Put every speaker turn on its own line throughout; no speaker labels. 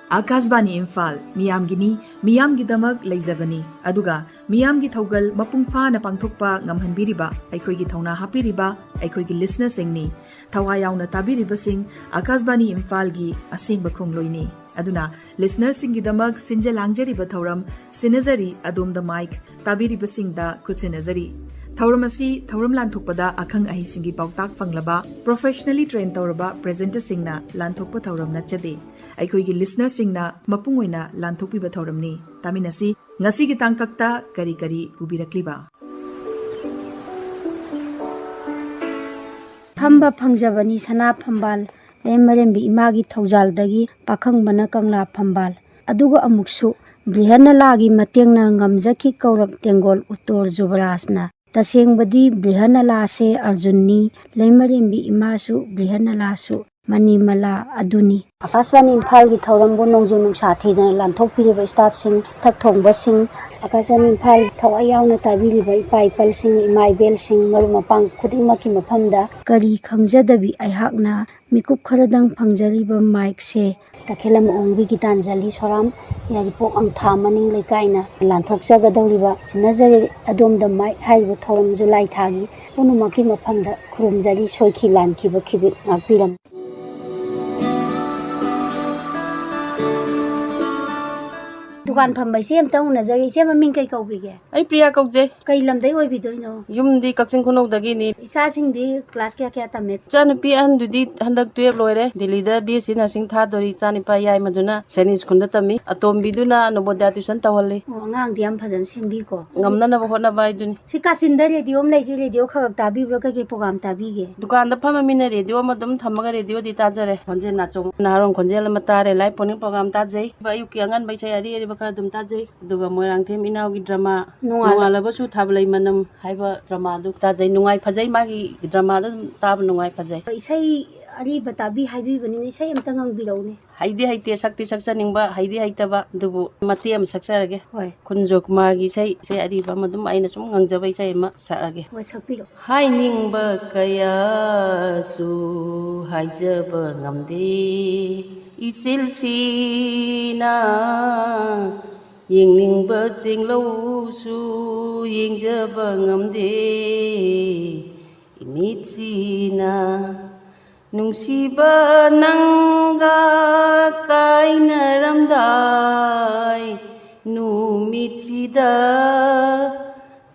Akasbani Imphal, Miyamgini, Miyamgidamak Laizabani, Aduga, Miyamgi Thogal, Mapungfa na Pangthokpa Ngamhanbiriba, Aikoigi Thona Hapiriba, Aikoigi listener singni, Tawayauna Tabiriba sing, Akasbani Imphal-gi, Asing Bakungloini. Aduna, listener singidamak Sinjalangariba thouram, Sinnajari Adomda Mike, Tabiriba singda Kutsinajari. Thouramasi, thouram laanthokpada akhang ahisingi pautak fanglaba, professionally trained tauraba presenter singna laanthokpa thouram nachade. Aikoigi listener singna mapungoina laanthokpiba thouramni. Taminasi, ngasi gi tangkakta kari pubirakliba.
Phamba phangjabani sana phambal, lemarembi imagi thaujaldagi pakhang kangla phambal. Aduga amuksu, brihana lagi matengna ngamjaki kaurap tengol utor jubrasna. Tasengbadi brihana lase arjunni, lemarembi imasu brihana lasu. Manimala Aduni. Akasbani Imphal gi thouram bo nongju nungsa thidana lanthokpiriba staff sing thakthongba sing Akasbani Imphal thawai yauna tabiriba ipaipal sing imaibel sing marumapang khudingmaki mafamda kari khangjadabi aihakna mikup kharadang phangjariba Mike se Takhellambam Gitanjali thouram Yairipok Angtha maning leikaina lanthokjagadawriba Sinnajari Adomda Mike haiba thouram July thagi punumaki mafamda khurumjari soiki lankiba khibit ngakpiram. Dukan phambai sem tau na jagi sem ming kai kaubige
ai priya kauje
kai lamdai oi bidoino
yumdi kaksin khunok dagi ni
isa singdi class kya tamet
chan pi an dudi handak 12 loire delhi da bsc nursing tha dori chani pa yai maduna senis khunda tami atom biduna noboda tuition tawalli
ngang diam phajan sembi ko
ngamna na hona bai duni
sika sinda radio om leiji radio khagak tabi bro kai program tabi ge
dukan da phama mina radio madum thamaga radio di tajare khonje na chung narong khonjel matare live phoning program tajai bayu ki angan bai sai ari ari bakra dum tajai duga moirang them inau gi drama nungala basu thablai manam haiba drama du tajai nungai phajai magi drama du tab nungai phajai
isai ari batabi haibi bani ni sai amta ngang birone
haidi haite sakti saksa ningba haidi haitaba dubu mati am saksarage
hoi
kunjo kumar gi sai ari ba madum aina sum ngangjabai sai ma saage
hoi sakpiro
hai ningba kaya su haijaba ngamde isil sina yingning ba jinglo su yingjaba ngamde imitsina nungsiba nangga kainaramdai numitsida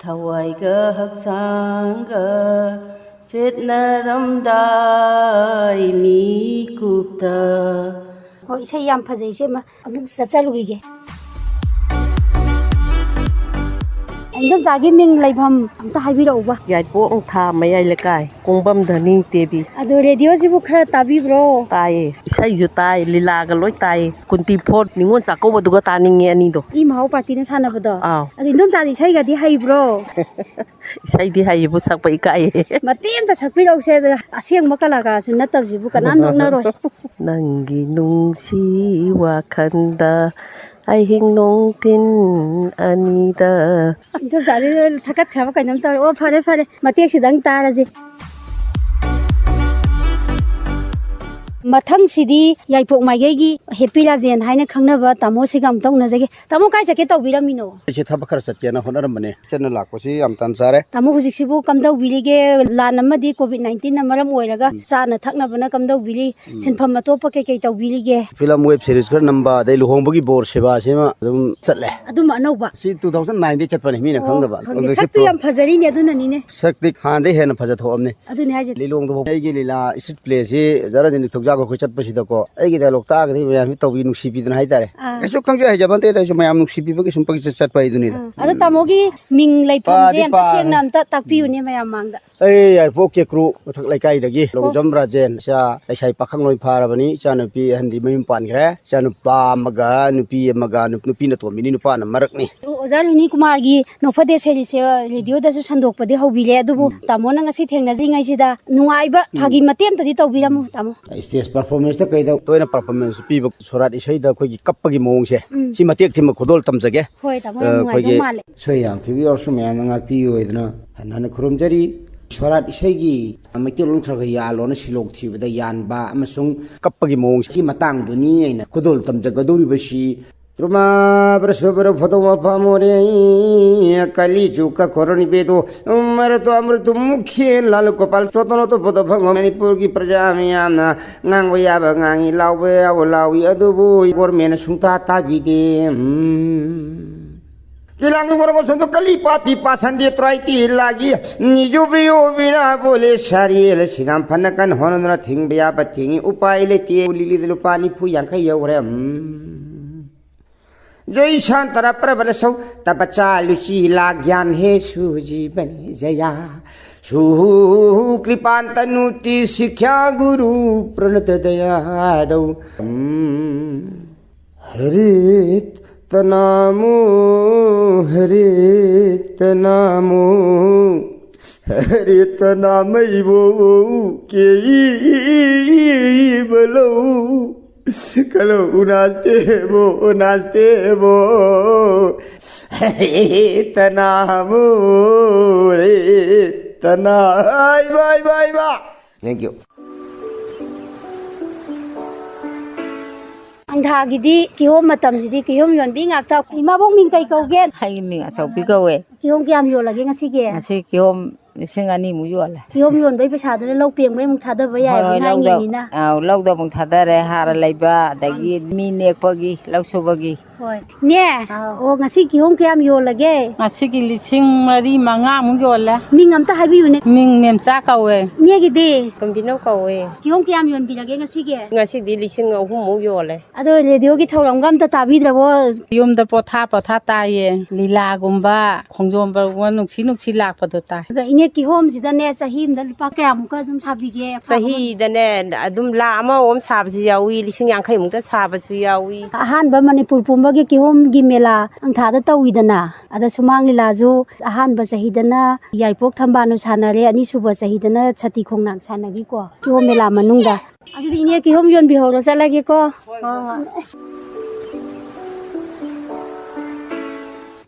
thawaiga haksanga setnaramdai mikupta
hoi sai yam phajai se ma amuk sachalugi Indom jagi ming laibam amta haibirauba
Yairipok Angtha mayai lekai kongbam dhaning tebi
adu radio jibu khara tabi bro
tai isai ju tai lila ga loi tai kunti phot ningon chakoba duga taninge ani do
I mau party na sana bado
aw
adu indom jagi sai ga di hai bro
isai di hai bu sakpa ikai
matim ta sakpirau se aseng makala ga sun natab jibu kanan nokna roi
nangi nungsi wakhanda ai hing nong tin anida
indom jagi thakat khaba kainam tar o phare matek sidang taraji Mathang sidi Yairipok maigegi happy lajen haina khangnaba tamo sigam tongna jage tamo kai sake tawbiramino
isi thabakar satjena honaramane chena lakposi amtan sare
tamo husiksibu kamdau bilige lan amadi covid 19 na maram oiraga chana thaknabana kamdau bili sinpham atopa ke tawbilige
film web series khar namba dai luhongbagi bor seba sema adum chatle
aduma anauba
si 2009 de chatpani mina khangdaba
saktu yam phajari ne aduna ni ne
sakti hande hena phaja thomne
aduni haje
lilong do aigi lila isit place si zara jini thukja ko chatpasi da ko aigi da lokta ga mi yami tawbi nuksi bidna haidare kaso khangja hai jabante da so mayam nuksi bi bagi sumpagi chatpai duni da
adu tamogi ming laipam je am seng nam ta takpiu ne mayam mangda
ai Yairipok ke kru thak laikai dagi longjam rajen sa sai pakhang loi pharabani chanupi handi mayum pan gre chanupa maga nupi na to mini nupa na marakni
Ozar Huni Kumar gi nofade seri se radio da su sandok pade hobile adubu tamo na ngasi thengna ji ngai sida nungaiba phagi matem tadi tawbiramu tamo
stage performance ta kai da toina performance pi sorat isai da khoi gi kappagi mong se si matek thim khodol tamjage
hoi tamo nungai do male
soyam ki yor su me ngak pi oidna hanana khurumjari
ꯁꯣꯔꯥꯠ ꯏꯁꯩꯒꯤ ꯃꯩꯇꯩꯂꯣꯟ ꯈꯔ ꯈꯔ ꯌꯥꯜꯂꯣꯅ ꯁꯤꯂꯣꯛ ꯊꯤꯕꯗ ꯌꯥꯟꯕ ꯑꯃꯁꯨꯡ ꯀꯞꯄꯒꯤ ꯃꯑꯣꯡꯁꯤ ꯃꯇꯥꯡꯗꯨꯅꯤ ꯑꯩꯅ ꯈꯨꯗꯣꯜ ꯇꯝꯖꯒꯗꯧꯔꯤꯕꯁꯤ Roma bersubra fotoma pamore kali juga koroni bedo umarato amrutu mukhe lalu kopal sotono to foto bhango manipur ki praja miyamna ngangwa ba ngangi lawe awlawi adubu gormena sungta tabide Kilangi borgo sondo kali papi pasandi traiti lagi nijo brio bina bole sharil sinam panakan honora thing bya pating upai le ti lili lu pani phu yankai yore Joy Shantara Prabalaso, Tapacha Luci La Gyan He Suji Bani Zaya Su Kripantanuti Sikya Guru Pranatadayado Harit Tanamu Harit Tanamu Harit Tanamaibo Kei Balo Kalau unastebo tanamu tanai bye Thank you
Angtha gidi kihom matam jidi kihom yon bi ngakta imabong ming kai kaugen
hai ming achau pi kawe
kihom kyam yo lage ngasi ge
ngasi kihom singani mu yole
kihom yon bai pesa do lok peng bai mung thada ba yai ba ngai ngai ni na
lok da mung thadare hara leiba dagi mi nekpagi lausubagi
hoi ne o ngasi kihom kyam yo lage
ngasi ki lising mari manga mu yole
ming amta habi une
ming memcha kawe
ne gidi
pambino kawe
kihom kyam yon bi lage ngasi ge
ngasi di lising ahum mu yole
ado radio gi thauram gam ta tabidrabo
yum da potha taye lila gumba khongjomba nuksi lakpado ta
ga ine kihom sida ne sahim da pa kya mu ka zum sabi ge
sahi dane adum la ama om sabji yawi lising yang khai mukta sabju yawi
ahan ba manipur pumba gi kihom gi mela angtha da tawidana ada sumang lila ju ahan ba sahidana yaipok thambanu sanare ani suba sahidana chati khongnang sanagi ko kihom mela manungda adu ine kihom yon bi horo salagi ko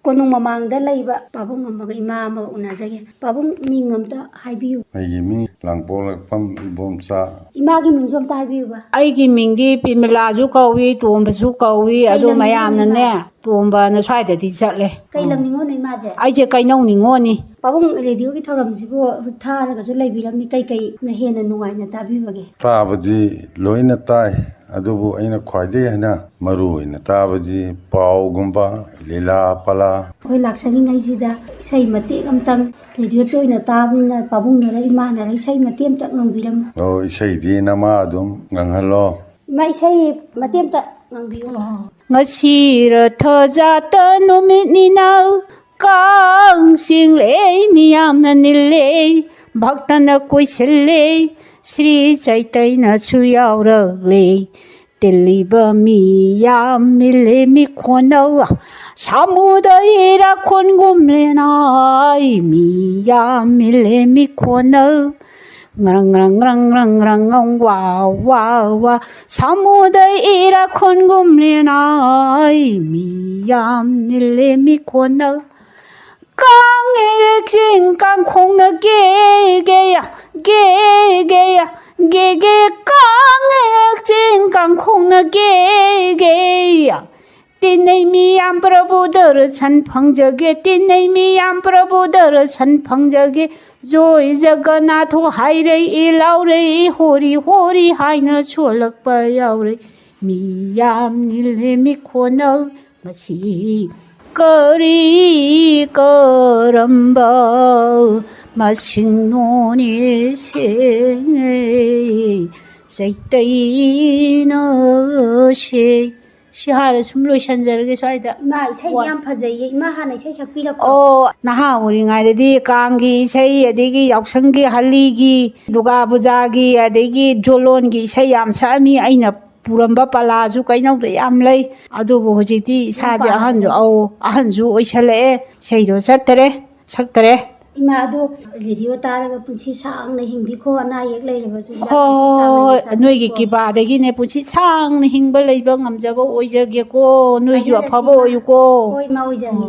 Konung mamangda laiba pabung amaga ima amaga unajage pabung mingamta haibiu
Aigi ming langpolakpam ibomsa
imagi mingzomta haibiu ba
aigi mingdi pimilaju kawi tombasu kawi adu mayamna ne tomba na swaida di chatle
kai lamningo nei maje
aije kainau ningoni
pabung radio gi thoram jibo tharaga ju laibirami kai na hena nuwai na tabibage
tabadi loina tai adubu aina khwaide hana maru ina tabadi paugumba lila pala
koi laksari ngai jida sai mate amtang radio toina tabina pabung na ima na sai mate amtang ngbiram
lo isai di nama adum nganghalo
mai sai mate amtang ngbiyo
ngasi ra thaja ta nominina kang sing le miyam na nille bhaktana koisille Sri Chaitanya Suyaura le Teliba miyam mile mi konawa Samudayira kongumlenai miyam mile mi konawa Ngrang ngrang ngrang ngrang ngrang wow wow wow Samudayira kongumlenai miyam mile mi konawa 강에 진 깡콩의 개개야 개개야 개개 강에 진 깡콩의 개개야 띠네미 안 프로보더르 산펑적에 띠네미 안 프로보더르 산펑적에 조이 저거나도 하이레 일라우레 호리 호리 하이너 졸럭바야우레 미얌 일레 미코너 마치 거리 걸음바 마식노니 세 세이너시 시하를 숨로 샨자르게 쏴이다
마 이세이 양 파제이 마 하나 이세이 작비라
나하 우리 nga이데디 강기 이세이 아데기 역성기 할리기 누가 부자기 아데기 졸론기 이세이 얌사미 아이나 Puramba palazu kainauda yam lei adubu hojiti saje ahanju oisale seiro saktare
ima adu radio taraga punchi sang na hingbi ko ana yek leiraba ju
ho noigi kiba dagi ne punchi sang na hingba leiba ngamjaba oijage ko noiju afaba oyuko
oi ma oijani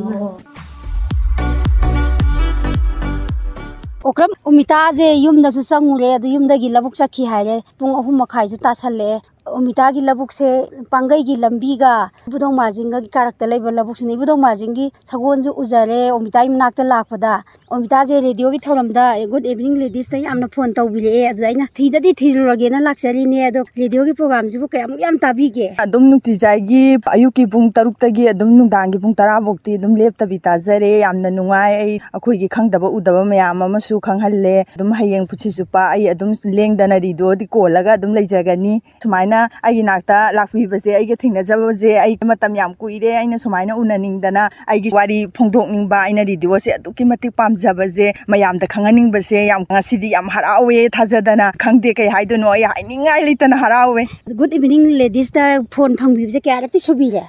okram umita je yumda su changure adu yumda gi labuk chakhi haire pung 3 makhai su tasale umita gi labuk se pangai gi lambi ga budong marjing gi karakter leba labuk sini budong marjing gi sagon ju ujare umita imnak ta lakpada umita je radio gi thauram da good evening ladies ta yamna phone tawbire adu aina thida di thirurage na laksari ne adu radio gi program ju kayam yam tabige
adum nukti jai gi ayuki pung 6 ta gi adum nungdang gi pung 10 bokti adum lep tabi tajare yamna nungai ai akhoi gi khangdaba udaba mayam ama su khanghalle adum hayeng phuchi supa ai adum lengdana rido di kolaga adum leijagani sumaina ai nakta lakpi base ai ge thingna jabaje ai matam yam kuire aina sumaina unaningdana ai gi wari phongdok ningba aina radio se aduki matik pamjabaje mayam da khanganing base yam ngasidi yam harawe thajadana khangde kai haidono ai hainingai leitana harawe
good evening ladies ta phone phangbibje kya rakti subire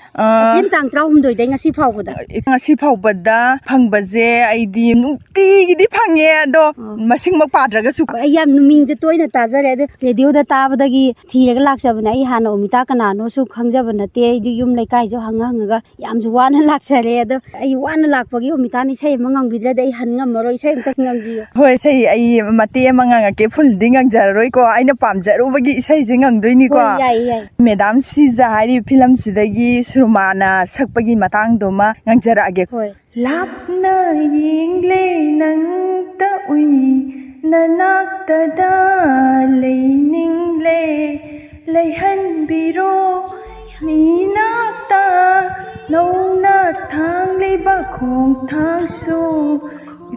pin tang traum doi dai ngasi
phawbada phangbaje ai di nukti gi phange ado masing mak padraga su
ai yam numing je toina tajare adu radio da tabadagi thiraga laksabana ai hana umita kana no su khangjabana te yum laikai jo hanga yam ju wana laksare adu ai wana lakpagi umita ni sei mangang bidra dai han ngamroi sei tak ngangi
hoi sei ai mate manganga ke full dingang jaroi ko aina pamjaru bagi sei jingang doini ko madam siza hari film sidagi surmana sakpagi matang doma ngangjara age lapna yingle nang ta ui nanakta da leiningle leihan biro ninakta nauna thang leiba khong thang su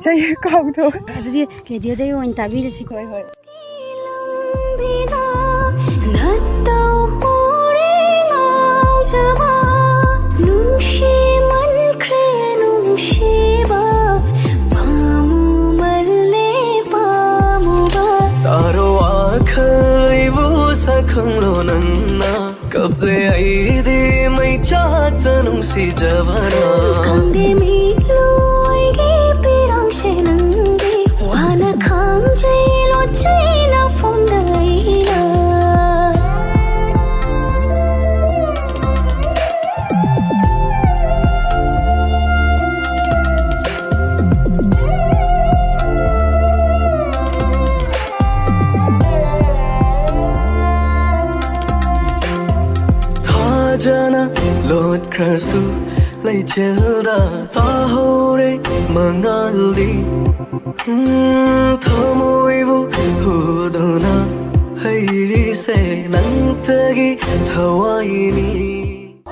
jai kau do
adi radio dai on tabi si koi hoi
khanglo nanna kaple aide mai chata nung si javana kande mi loi ge pirang shenandi wana kham jai lo china from the ila jana lot krasu lai chelda ta hore mangaldi thamoi bu hudona hai se nantagi thawaini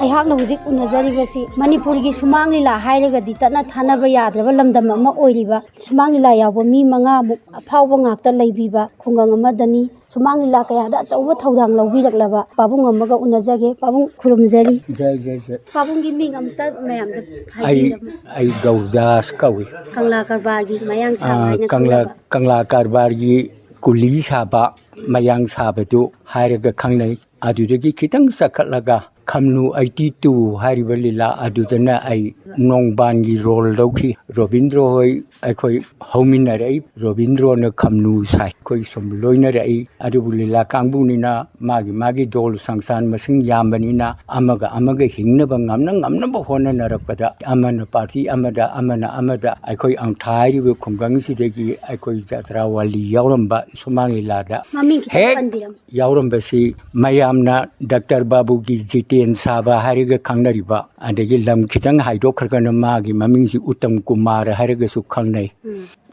ai hak na hujik unajari basi manipur gi sumang lila hairaga di tana thana ba yadraba lamdam ama oiriba sumang lila yawo mi manga muk afawba ngakta leibiba khungang amadani sumang lila kaya da sauba thaudang lawbiraklaba pabung amaga unajage pabung khurumjari
jai
pabung gi ming amta mayam da phai
ai gaudas kawi
kangla karbar gi mayang sa haina
kangla karbar gi kuli saba mayang sabatu hairaga khangnai adudagi kitang sakalaga kamnu 82 hariba lila adudana ai nongban gi role dauki robindro hoi ai homin rai robindro na kamnu sai koi som loina rai adubu lila kangbu ni na magi dol sangsan masing yambani na amaga hingna ba ngamna ba hona narakpada amana party amada ai angthai ri khumgang si degi ai jatra wali yauramba sumang lila da yauramba si mayamna dr babu gi ten saba hariga khangnariba adagi lam khitang haidok kharkana magi mamingsi uttam kumar hariga su khangnai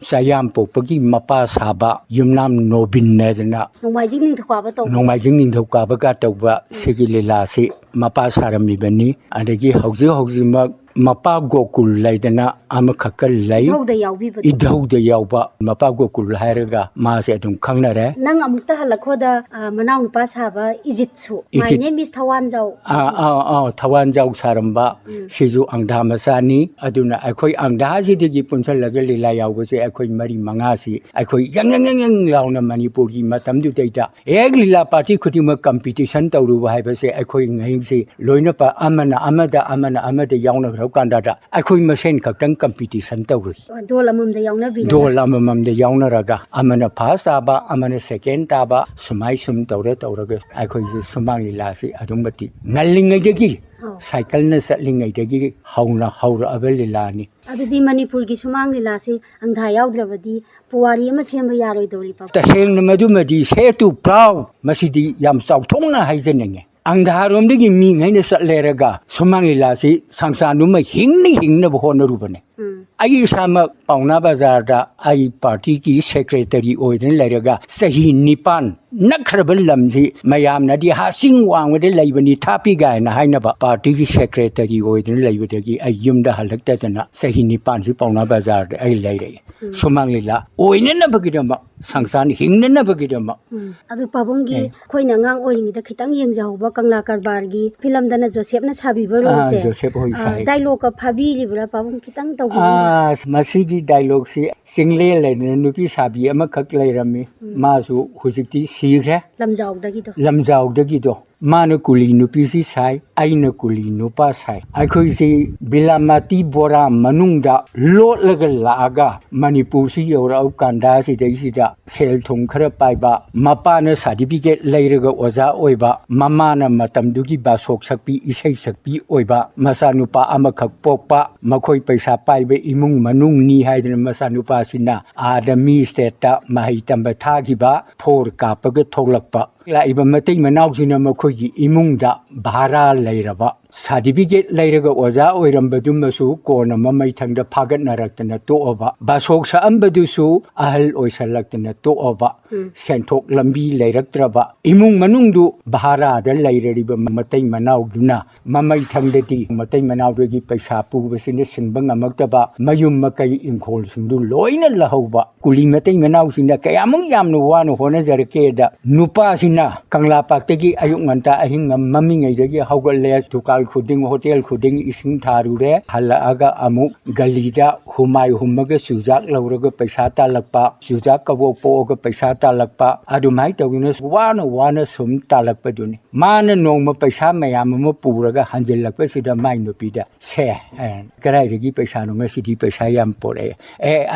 sayam popagi mapa saba yumnam nobin nedna nongmaijing ningthokpa ba ka tawba sigilila si mapa sarami bani adagi hauji mak mapa gokul laidana amakhakal lai idhauda yawba mapa gokul hairaga ma se adum khangnare
nang amukta halakhoda manaw nupa saba ijitsu my name is thawanjau
thawanjau saramba siju angdha masani aduna akhoi angdha ji digi punchalaga lila yawba se akhoi mari manga si akhoi yang launa manipur gi matam du taita ek lila party khutima competition tawru ba haiba se akhoi ngai si loina pa amana amada yauna ꯀꯥꯟꯗ ꯑꯩꯈꯣꯏ ꯃꯁꯦꯟ ꯈꯛꯇꯪ competition ꯇꯧꯔꯤ
ꯗꯣꯜ ꯑꯃꯃꯝꯗ ꯌꯥꯎꯅꯕꯤꯔꯒ
ꯗꯣꯜ ꯑꯃꯃꯝꯗ ꯌꯥꯎꯅꯔꯒ ꯑꯃꯅ first ꯇꯥꯕ ꯑꯃꯅ ꯁꯦꯀꯦꯟ ꯇꯥꯕ ꯁꯨꯃꯥꯏ ꯁꯨꯝ ꯇꯧꯔꯒ ꯑꯩꯈꯣꯏꯁꯦ ꯁꯨꯃꯥꯡ ꯂꯤꯂꯥꯁꯤ ꯑꯗꯨꯝ ꯃꯇꯤꯛ ꯉꯜꯂꯤꯉꯩꯗꯒꯤ ꯁꯥꯏꯀꯜꯅ ꯆꯠꯂꯤꯉꯩꯗꯒꯤ ꯍꯧꯔꯛꯑꯕ ꯂꯤꯂꯥꯅꯤ
ꯑꯗꯨꯗꯤ ꯃꯅꯤꯄꯨꯔꯒꯤ ꯁꯨꯃꯥꯡ ꯂꯤꯂꯥꯁꯤ ꯑꯪꯙꯥ ꯌꯥꯎꯗ꯭ꯔꯕꯗꯤ ꯄꯨꯋꯥꯔꯤ ꯑꯃ ꯁꯦꯝꯕ ꯌꯥꯔꯣꯏꯗꯧꯔꯤ ꯄꯥꯕꯨꯡ
ꯇꯁꯦꯡꯅ ꯃꯗꯨꯃꯗꯤ ꯁꯦ ꯇꯨ ꯄ꯭ꯔꯥꯎ ꯃꯁꯤꯗꯤ ꯌꯥꯝ ꯆꯥꯎꯊꯣꯛꯅ ꯍꯥꯏꯖꯅꯤꯡꯉꯦ ꯑꯪꯙꯥꯔꯣꯝꯗꯒꯤ ꯃꯤꯉꯩꯅ ꯆꯠꯂꯦꯔꯒ ꯁꯨꯃꯥꯡ ꯂꯤꯂꯥꯁꯤ ꯁꯪꯁꯥꯟꯗꯨꯃ ꯍꯤꯡꯅꯕ ꯍꯣꯠꯅꯔꯨꯕꯅꯦ ꯑꯩ ꯏꯁꯥꯃꯛ ꯄꯥꯎꯅꯥ ꯕꯖꯥꯔꯗ ꯑꯩ ꯄꯥꯔꯇꯤꯒꯤ ꯁꯦꯀ꯭ꯔꯦꯇꯔꯤ ꯑꯣꯏꯗꯨꯅ ꯂꯩꯔꯒ ꯆꯍꯤ 9 ꯅꯛꯈ꯭ꯔꯕ ꯂꯝꯁꯤ ꯃꯌꯥꯝꯅꯗꯤ ꯍꯥꯁꯤꯡ ꯋꯥꯡꯕꯗ ꯂꯩꯕꯅꯤ ꯊꯥꯄꯤ ꯒꯥꯏꯅ ꯍꯥꯏꯅꯕ ꯄꯥꯔꯇꯤꯒꯤ ꯁꯦꯀ꯭ꯔꯦꯇꯔꯤ ꯑꯣꯏꯗꯨꯅ ꯂꯩꯕꯗꯒꯤ ꯑꯩ ꯌꯨꯝꯗ ꯍꯜꯂꯛꯇꯗꯅ ꯆꯍꯤ 9ꯁꯤ ꯄꯥꯎꯅꯥ ꯕꯖꯥꯔꯗ ꯑꯩ ꯂꯩꯔꯛꯑꯦ ꯁꯨꯃꯥꯡ ꯂꯤꯂꯥ ꯑꯣꯏꯅꯅꯕꯒꯤꯗꯃꯛ ꯁꯪꯁꯥꯟ ꯍꯤꯡꯅꯅꯕꯒꯤꯗꯃꯛ
ꯑꯗꯨ ꯄꯥꯕꯨꯡꯒꯤ ꯑꯩꯈꯣꯏꯅ ꯑꯉꯥꯡ ꯑꯣꯏꯔꯤꯉꯩꯗ ꯈꯤꯇꯪ ꯌꯦꯡꯖꯍꯧꯕ ꯀꯪꯂꯥ ꯀꯔꯕꯥꯔꯒꯤ ꯐꯤꯂꯝꯗꯅ ꯖꯣꯁꯦꯞꯅ ꯁꯥꯕꯤꯕ ꯔꯣꯜꯁꯦ
ꯖꯣꯁꯦꯞ ꯍꯣꯏ ꯁꯥꯏ
ꯗꯥꯏꯂꯣꯒꯀ ꯐꯥꯕꯤꯔꯤꯕ꯭ꯔꯥ ꯄꯥꯕꯨꯡ ꯈꯤꯇꯪ ꯇꯧꯕꯤꯔꯤꯕ꯭ꯔꯥ
ꯃꯁꯤꯒꯤ ꯗꯥꯏꯂꯣꯒꯁꯤ ꯆꯤꯡꯂꯦꯟ ꯂꯩꯗꯅ ꯅꯨꯄꯤ ꯁꯥꯕꯤ ꯑꯃꯈꯛ ꯂꯩꯔꯝꯃꯤ ꯃꯥꯁꯨ ꯍꯧꯖꯤꯛꯇꯤ ꯁꯤꯈ꯭ꯔꯦ ꯂꯝꯖꯥꯎꯗꯒꯤꯗꯣ ꯃꯥꯅ ꯀꯨꯂꯤ ꯅꯨꯄꯤꯁꯤ ꯁꯥꯏ ꯑꯩꯅ ꯀꯨꯂꯤ ꯅꯨꯄꯥ ꯁꯥꯏ ꯑꯩꯈꯣꯏꯁꯤ ꯕꯤꯂꯥꯃꯥꯇꯤ ꯕꯣꯔꯥ ꯃꯅꯨꯡꯗ ꯂꯣꯠꯂꯒ ꯂꯥꯛꯑꯒ ꯃꯅꯤꯄꯨꯔꯁꯤ ꯌꯧꯔꯛꯑ ꯀꯥꯟꯗ ꯁꯤꯗꯩꯁꯤꯗ ꯁꯦꯜ ꯊꯨꯝ ꯈꯔ ꯄꯥꯏꯕ ꯃꯄꯥꯅ ꯁꯥꯔꯇꯤꯐꯤꯀꯦꯠ ꯂꯩꯔꯒ ꯑꯣꯖꯥ ꯑꯣꯏꯕ ꯃꯃꯥꯅ ꯃꯇꯝꯗꯨꯒꯤ ꯕꯥꯁꯣꯛ ꯁꯛꯄꯤ ꯏꯁꯩ ꯁꯛꯄꯤ ꯑꯣꯏꯕ ꯃꯆꯥꯅꯨꯄꯥ ꯑꯃꯈꯛ ꯄꯣꯛꯄ ꯃꯈꯣꯏ ꯄꯩꯁꯥ ꯄꯥꯏꯕ ꯏꯃꯨꯡ ꯃꯅꯨꯡꯅꯤ ꯍꯥꯏꯗꯅ ꯃꯆꯥꯅꯨꯄꯥꯁꯤꯅ ꯑꯥꯗ ꯃꯤ ꯁ꯭ꯇꯦꯠꯇ ꯃꯍꯩ ꯇꯝꯕ ꯊꯥꯈꯤꯕ 4 ꯀꯥꯞꯄꯒ ꯊꯣꯛꯂꯛꯄ ꯂꯥꯛꯏꯕ ꯃꯇꯩ ꯃꯅꯥꯎꯁꯤꯅ ꯃꯈꯣꯏꯒꯤ ꯏꯃꯨꯡꯗ ꯚꯥꯔꯥ ꯂꯩꯔꯕ ꯁꯥꯔꯇꯤꯐꯤꯀꯦꯠ ꯂꯩꯔꯒ ꯑꯣꯖꯥ ꯑꯣꯏꯔꯝꯕꯗꯨꯃꯁꯨ ꯀꯣꯟꯅ ꯃꯃꯩꯊꯪꯗ ꯐꯥꯒꯠꯅꯔꯛꯇꯅ ꯇꯣꯛꯑꯕ ꯕꯥꯁꯣꯛ ꯁꯛꯑꯝꯕꯗꯨꯁꯨ ꯑꯍꯜ ꯑꯣꯏꯁꯜꯂꯛꯇꯅ ꯇꯣꯛꯑꯕ ꯁꯦꯟꯊꯣꯛ ꯂꯝꯕꯤ ꯂꯩꯔꯛꯇ꯭ꯔꯕ ꯏꯃꯨꯡ ꯃꯅꯨꯡꯗꯨ ꯚꯥꯔꯥꯗ ꯂꯩꯔꯤꯕ ꯃꯇꯩ ꯃꯅꯥꯎꯗꯨꯅ ꯃꯃꯩꯊꯪꯗꯗꯤ ꯃꯇꯩ ꯃꯅꯥꯎꯗꯒꯤ ꯄꯩꯁా ꯄꯨꯕꯁꯤꯅ ꯁꯤꯡꯕ ꯉꯝꯃꯛꯇꯕ ꯃꯌꯨꯝ ꯃꯀꯩ ꯏꯪꯈꯣꯜꯁꯤꯡꯗꯨ ꯂꯣꯏꯅ ꯂꯧꯍꯧꯕ ꯀꯨꯂꯤ ꯃꯇꯩ ꯃꯅꯥꯎꯁꯤꯡꯅ ꯀꯌꯥꯃꯨꯛ ꯌꯥꯝꯅ ꯋꯥꯅ ꯍꯣꯠꯅꯖꯔꯛꯀꯦꯗ ꯅꯨꯄꯥꯁꯤꯅ ꯀꯪꯂꯥꯄꯥꯛꯇꯒꯤ ꯑꯌꯨꯛ ꯉꯟꯇꯥ ꯑꯍꯤꯡ ꯃꯝꯃꯤꯉꯩꯗꯒꯤ ꯍꯧꯒꯠꯂꯦ ꯗꯨꯀꯥꯟ ꯈꯨꯗꯤꯡ ꯍꯣꯇꯦꯜ ꯈꯨꯗꯤꯡ ꯏꯁꯤꯡ ꯊꯥꯔꯨꯔꯦ ꯍꯜꯂꯛꯑꯒ ꯑꯃꯨꯛ ꯒꯂꯤꯗ ꯍꯨꯃꯥꯏ ꯍꯨꯝꯃꯒ ꯆꯨꯖꯥꯛ ꯂꯧꯔꯒ ꯄꯩꯁꯥ ꯇꯥꯜꯂꯛꯄ ꯆꯨꯖꯥꯛ ꯀꯕꯣꯛ ꯄꯣꯛꯑꯒ ꯄꯩꯁꯥ ꯇꯥꯜꯂꯛꯄ ꯑꯗꯨꯃꯥꯏꯅ ꯇꯧꯗꯨꯅ ꯋꯥꯅ ꯁꯨꯝ ꯇꯥꯜꯂꯛꯄꯗꯨꯅꯤ ꯃꯥꯅ ꯅꯣꯡꯃ ꯄꯩꯁꯥ ꯃꯌꯥꯝ ꯑꯃ ꯄꯨꯔꯒ ꯍꯟꯖꯤꯜꯂꯛꯄꯁꯤꯗ ꯃꯥꯏ ꯅꯨꯄꯤꯗ ꯁꯦ ꯀꯗꯥꯏꯗꯒꯤ ꯄꯩꯁꯥꯅꯣ ꯉꯁꯤꯗꯤ ꯄꯩꯁꯥ ꯌꯥꯝ ꯄꯣꯔꯛꯑꯦ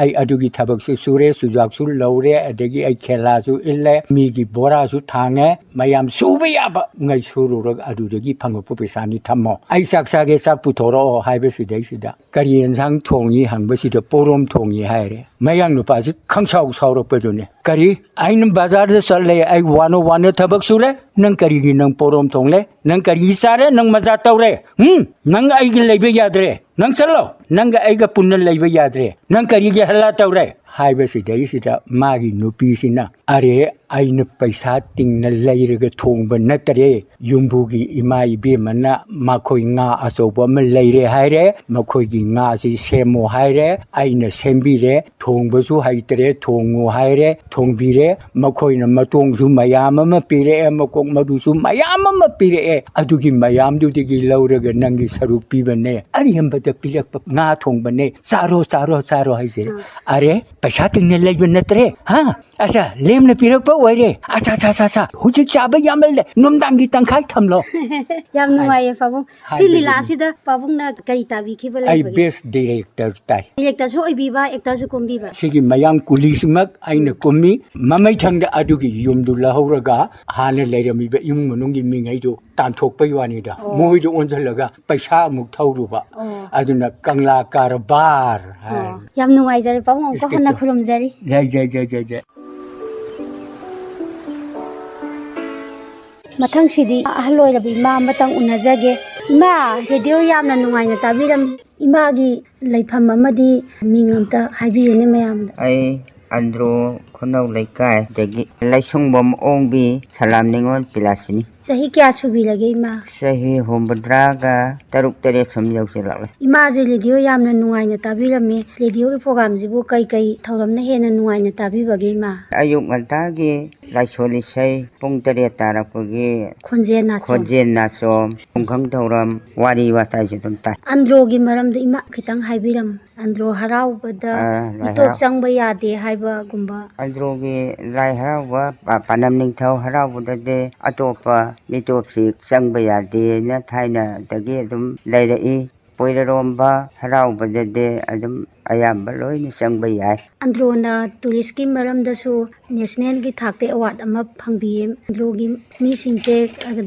ꯑꯩ ꯑꯗꯨꯒꯤ ꯊꯕꯛꯁꯨ ꯁꯨꯔꯦ ꯆꯨꯖꯥꯛꯁꯨ ꯂꯧꯔꯦ ꯑꯗꯒꯤ ꯑꯩ ꯈꯦꯂꯥꯁꯨ ꯏꯜꯂꯦ ꯃꯤꯒꯤ ꯕꯣꯔꯥꯁꯨ ꯊꯥꯡꯉꯦ ꯃꯌꯥꯝ ꯁꯨꯕ ꯌꯥꯕ ꯉꯩ ꯁꯨꯔꯨꯔꯒ ꯑꯗꯨꯗꯒꯤ ꯐꯪꯉꯛꯄ ꯄꯩꯁꯥꯅꯤ ꯊꯝꯃꯣ ꯑꯩ ꯆꯥꯛ ꯆꯥꯒꯦ ꯆꯥꯛ ꯄꯨꯊꯣꯔꯛꯑꯣ ꯍꯥꯏꯕꯁꯤꯗꯩꯁꯤꯗ ꯀꯔꯤ ꯌꯦꯟꯁꯥꯡ ꯊꯣꯡꯉꯤ ꯍꯪꯕꯁꯤꯗ ꯄꯣꯔꯣꯝ ꯊꯣꯡꯉꯤ ꯍꯥꯏꯔꯦ ꯃꯌꯥꯡ ꯅꯨꯄꯥꯁꯤ ꯈꯪꯁꯥꯎ ꯁꯥꯎꯔꯛꯄꯗꯨꯅꯤ ꯀꯔꯤ ꯑꯩꯅ ꯕꯖꯥꯔꯗ ꯆꯠꯂꯦ ꯑꯩ ꯋꯥꯅ ꯊꯕꯛ ꯁꯨꯔꯦ ꯅꯪ ꯀꯔꯤꯒꯤ ꯅꯪ ꯄꯣꯔꯣꯝ ꯊꯣꯡꯂꯦ ꯅꯪ ꯀꯔꯤ ꯆꯥꯔꯦ ꯅꯪ ꯃꯖꯥ ꯇꯧꯔꯦ ꯅꯪ ꯑꯩꯒ ꯂꯩꯕ ꯌꯥꯗ꯭ꯔꯦ ꯅꯪ ꯆꯠꯂꯣ ꯅꯪꯒ ꯑꯩꯒ ꯄꯨꯟꯅ ꯂꯩꯕ ꯌꯥꯗ꯭ꯔꯦ ꯅꯪ ꯀꯔꯤꯒꯤ ꯍꯜꯂꯥ ꯇꯧꯔꯦ ꯍꯥꯏꯕꯁꯤꯗꯩꯁꯤꯗ ꯃꯥꯒꯤ ꯅꯨꯄꯤꯁꯤꯅ ꯑꯔꯦ ꯑꯩꯅ ꯄꯩꯁా ꯇꯤꯡꯅ ꯂꯩꯔꯒ ꯊꯣꯡꯕ ꯅꯠꯇꯔꯦ ꯌꯨꯝꯕꯨꯒꯤ ꯏꯃꯥ ꯏꯕꯦꯝꯃꯅ ꯃꯈꯣꯏ ꯉꯥ ꯑꯆꯧꯕ ꯑꯃ ꯂꯩꯔꯦ ꯍꯥꯏꯔꯦ ꯃꯈꯣꯏꯒꯤ ꯉꯥꯁꯤ ꯁꯦꯝꯃꯣ ꯍꯥꯏꯔꯦ ꯑꯩꯅ ꯁꯦꯝꯕꯤꯔꯦ ꯊꯣꯡꯕꯁꯨ ꯍꯩꯇꯔꯦ ꯊꯣꯡꯉꯨ ꯍꯥꯏꯔꯦ ꯊꯣꯡꯕꯤꯔꯦ ꯃꯈꯣꯏꯅ ꯃꯇꯣꯡꯁꯨ ꯃꯌꯥꯝ ꯑꯃ ꯄꯤꯔꯛꯑꯦ ꯃꯀꯣꯛ ꯃꯔꯨꯁꯨ ꯃꯌꯥꯝ ꯑꯃ ꯄꯤꯔꯛꯑꯦ ꯑꯗꯨꯒꯤ ꯃꯌꯥꯝꯗꯨꯗꯒꯤ ꯂꯧꯔꯒ ꯅꯪꯒꯤ ꯁꯔꯨꯛ ꯄꯤꯕꯅꯦ ꯑꯔꯦꯝꯕꯗ ꯄꯤꯔꯛꯄ ꯉꯥ ꯊꯣꯡꯕꯅꯦ ꯆꯥꯔꯣ ꯍꯥꯏꯁꯦ ꯑꯔꯦ ꯄꯩꯁꯥ ꯇꯤꯡꯅ ꯂꯩꯕ ꯅꯠꯇ꯭ꯔꯦ ꯑꯆꯥ ꯂꯦꯝꯅ ꯄꯤꯔꯛꯄ ꯑꯣꯏꯔꯦ ꯑꯆꯥ ꯍꯧꯖꯤꯛ ꯆꯥꯕ ꯌꯥꯝꯃꯜꯂꯦ ꯅꯨꯡꯗꯥꯡꯒꯤ ꯇꯪꯈꯥꯏ ꯊꯝꯂꯣ
ꯌꯥꯝ ꯅꯨꯡꯉꯥꯏꯌꯦ ꯄꯥꯕꯨꯡ ꯁꯤ ꯂꯤꯂꯥꯁꯤꯗ ꯄꯥꯕꯨꯡꯅ ꯀꯔꯤ ꯇꯥꯕꯤꯈꯤꯕ
ꯑꯩ
ꯂꯩꯕꯒꯦ
ꯕꯦꯁ ꯗꯤꯔꯦꯛꯇꯔ ꯇꯥꯏ
ꯗꯤꯔꯦꯛꯇꯔꯁꯨ ꯑꯣꯏꯕꯤꯕ ꯑꯦꯛꯇꯔꯁꯨ ꯀꯨꯝꯕꯤꯕ
ꯁꯤꯒꯤ ꯃꯌꯥꯡ ꯀꯨꯂꯤꯁꯤꯃꯛ ꯑꯩꯅ ꯀꯨꯝꯃꯤ ꯃꯃꯩꯊꯪꯗ ꯑꯗꯨꯒꯤ ꯌꯨꯝꯗꯨ ꯂꯧꯍꯧꯔꯒ ꯍꯥꯟꯅ ꯂꯩꯔꯝꯃꯤꯕ ꯏꯃꯨꯡ ꯃꯅꯨꯡꯒꯤ ꯃꯤꯉꯩꯗꯨ ꯇꯥꯟꯊꯣꯛꯄꯩ ꯋꯥꯅꯤꯗ ꯃꯣꯏꯗꯨ ꯑꯣꯟꯁꯤꯜꯂꯒ ꯄꯩꯁꯥ ꯑꯃꯨꯛ ꯊꯧꯔꯨꯕ ꯑꯗꯨꯅ ꯀꯪꯂꯥ ꯀꯔꯕꯥꯔ
ꯌꯥꯝ ꯅꯨꯡꯉꯥꯏꯖꯔꯦ ꯄꯥꯕꯨꯡ ꯑꯃꯨꯛꯀ ꯍꯟꯅ ꯈꯨꯔꯨꯝꯖꯔꯤ
ꯖय
ꯃꯊꯪꯁꯤꯗꯤ ꯑꯍꯜ ꯑꯣꯏꯔꯕ ꯏꯃꯥ ꯑꯃꯇꯪ ꯎꯅꯖꯒꯦ ꯏꯃꯥ ꯔꯦꯗꯤꯑꯣ ꯌꯥꯝꯅ ꯅꯨꯡꯉꯥꯏꯅ ꯇꯥꯕꯤꯔꯝꯃꯤ ꯏꯃꯥꯒꯤ ꯂꯩꯐꯝ ꯑꯃꯗꯤ ꯃꯤꯡ ꯑꯝꯇ ꯍꯥꯏꯕꯤꯌꯨꯅꯦ ꯃꯌꯥꯝꯗ
ꯑꯩ ꯑꯟꯗ꯭ꯔꯣ ꯈꯨꯅꯧ ꯂꯩꯀꯥꯏꯗꯒꯤ ꯂꯩꯁꯨꯡꯕꯝ ꯑꯣꯡꯕꯤ ꯁꯂꯥꯝ ꯅꯤꯉꯣꯜ ꯄꯤꯂꯥꯁꯤꯅꯤ
ꯆꯍꯤ ꯀꯌꯥ ꯁꯨꯕꯤꯔꯒꯦ ꯏꯃꯥ
ꯆꯍꯤ 83 ꯁꯨꯝ ꯌꯧꯁꯤꯜꯂꯛꯂꯦ
ꯏꯃꯥꯁꯦ ꯔꯦꯗꯤꯑꯣ ꯌꯥꯝꯅ ꯅꯨꯡꯉꯥꯏꯅ ꯇꯥꯕꯤꯔꯝꯃꯤ ꯔꯦꯗꯤꯑꯣꯒꯤ ꯄ꯭ꯔꯣꯒꯥꯝꯁꯤꯕꯨ ꯀꯩ ꯊꯧꯔꯝꯅ ꯍꯦꯟꯅ ꯅꯨꯡꯉꯥꯏꯅ ꯇꯥꯕꯤꯕꯒꯦ ꯏꯃꯥ
ꯑꯌꯨꯛ ꯉꯟꯇꯥꯒꯤ ꯂꯥꯏꯁꯣꯜ ꯏꯁꯩ ꯄꯨꯡ 7 ꯇꯥꯔꯛꯄꯒꯤ
ꯈꯣꯟꯖꯦꯜ
ꯅꯥꯆꯣꯝ ꯄꯨꯡꯈꯪ ꯊꯧꯔꯝ ꯋꯥꯔꯤ ꯋꯥꯇꯥꯏꯁꯨ ꯑꯗꯨꯝ ꯇꯥꯏ
ꯑꯟꯗ꯭ꯔꯣꯒꯤ ꯃꯔꯝꯗ ꯏꯃꯥ ꯈꯤꯇꯪ ꯍꯥꯏꯕꯤꯔꯝꯃꯨ ꯑꯟꯗ꯭ꯔꯣ ꯍꯔꯥꯎꯕꯗ ꯃꯤꯇꯣꯞ ꯆꯪꯕ ꯌꯥꯗꯦ ꯍꯥꯏꯕꯒꯨꯝꯕ
ꯑꯟꯗ꯭ꯔꯣꯒꯤ ꯂꯥꯏ ꯍꯔꯥꯎꯕ ꯄꯥꯅꯝ ꯅꯤꯡꯊꯧ ꯍꯔꯥꯎꯕꯗꯗꯤ ꯑꯇꯣꯞꯄ ꯃꯤꯇꯣꯞꯁꯤ ꯆꯪꯕ ꯌꯥꯗꯦꯅ ꯊꯥꯏꯅꯗꯒꯤ ꯑꯗꯨꯝ ꯂꯩꯔꯛꯏ ꯄꯣꯏꯔꯔꯣꯝꯕ ꯍꯔꯥꯎꯕꯗꯗꯤ ꯑꯗꯨꯝ ꯑꯌꯥꯝꯕ ꯂꯣꯏꯅ ꯆꯪꯕ ꯌꯥꯏ
ꯑꯟꯗ꯭ꯔꯣꯅ ꯇꯨꯔꯤꯁꯀꯤ ꯃꯔꯝꯗꯁꯨ ꯅꯦꯁꯅꯦꯜꯒꯤ ꯊꯥꯛꯇ ꯑꯦꯋꯥꯔꯗ ꯑꯃ ꯐꯪꯕꯤꯌꯦ ꯑꯟꯗ꯭ꯔꯣꯒꯤ ꯃꯤꯁꯤꯡꯁꯦ